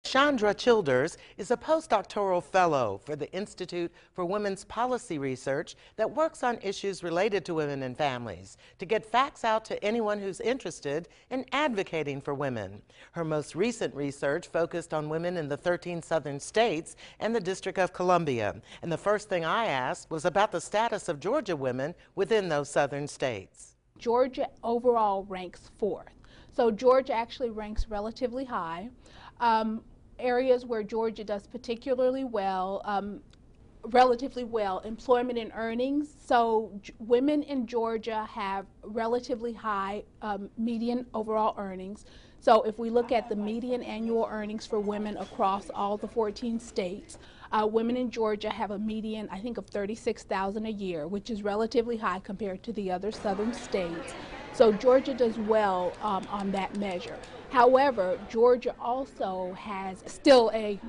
Chandra Childers is a postdoctoral fellow for the Institute for Women's Policy Research that works on issues related to women and families to get facts out to anyone who's interested in advocating for women. Her most recent research focused on women in the 13 southern states and the District of Columbia. And the first thing I asked was about the status of Georgia women within those southern states. Georgia overall ranks 4th. So Georgia actually ranks relatively high. Areas where Georgia does particularly well, relatively well, employment and earnings. So women in Georgia have relatively high median overall earnings. So if we look at the median annual earnings for women across all the 14 states, women in Georgia have a median, I think, of $36,000 a year, which is relatively high compared to the other southern states. So Georgia does well on that measure. However, Georgia also has still a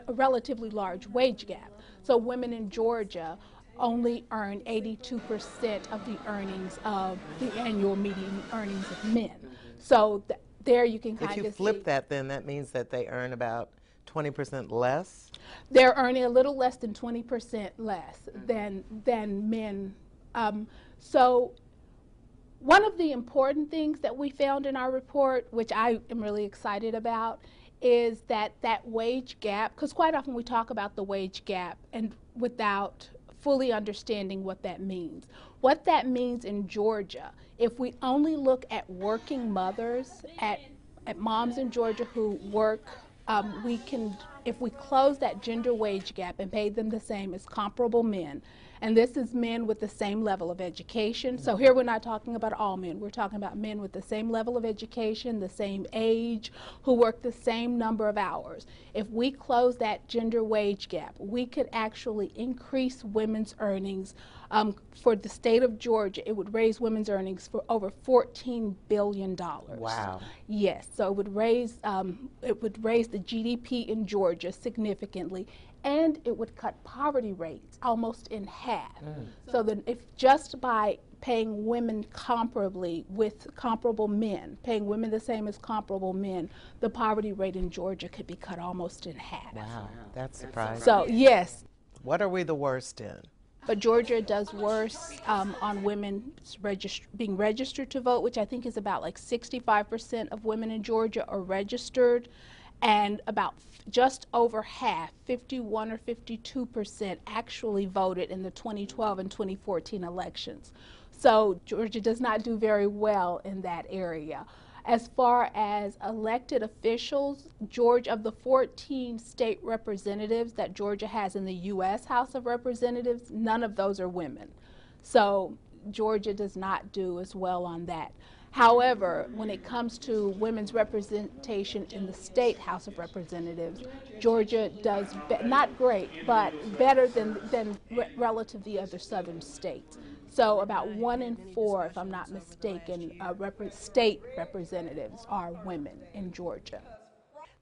relatively large wage gap. So women in Georgia only earn 82% of the earnings of the annual median earnings of men. So there you can kind of see. If you flip that, then that means that they earn about 20% less? They're earning a little less than 20% less than men. So one of the important things that we found in our report, which I am really excited about, is that wage gap, because quite often we talk about the wage gap and without fully understanding what that means. What that means in Georgia, if we only look at working mothers, at moms in Georgia who work, if we close that gender wage gap and pay them the same as comparable men, and this is men with the same level of education. So here we're not talking about all men. We're talking about men with the same level of education, the same age, who work the same number of hours. If we close that gender wage gap, we could actually increase women's earnings. For the state of Georgia, it would raise women's earnings for over $14 billion. Wow. Yes, so it would raise the GDP in Georgia significantly, and it would cut poverty rates almost in half. So that if just by paying women comparably with comparable men, paying women the same as comparable men, the poverty rate in Georgia could be cut almost in half. Wow, that's surprising. So yes. What are we the worst in? But Georgia does worse on women being registered to vote, which I think is about like 65% of women in Georgia are registered, and about just over half, 51 or 52%, actually voted in the 2012 and 2014 elections. So Georgia does not do very well in that area. As far as elected officials, of the 14 state representatives that Georgia has in the U.S. House of Representatives, none of those are women. So Georgia does not do as well on that. However, when it comes to women's representation in the state House of Representatives, Georgia does not great, but better than relative to the other southern states. So about 1 in 4, if I'm not mistaken, state representatives are women in Georgia.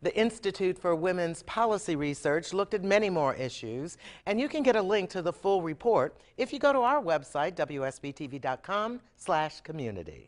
The Institute for Women's Policy Research looked at many more issues, and you can get a link to the full report if you go to our website, WSB-TV.com/community.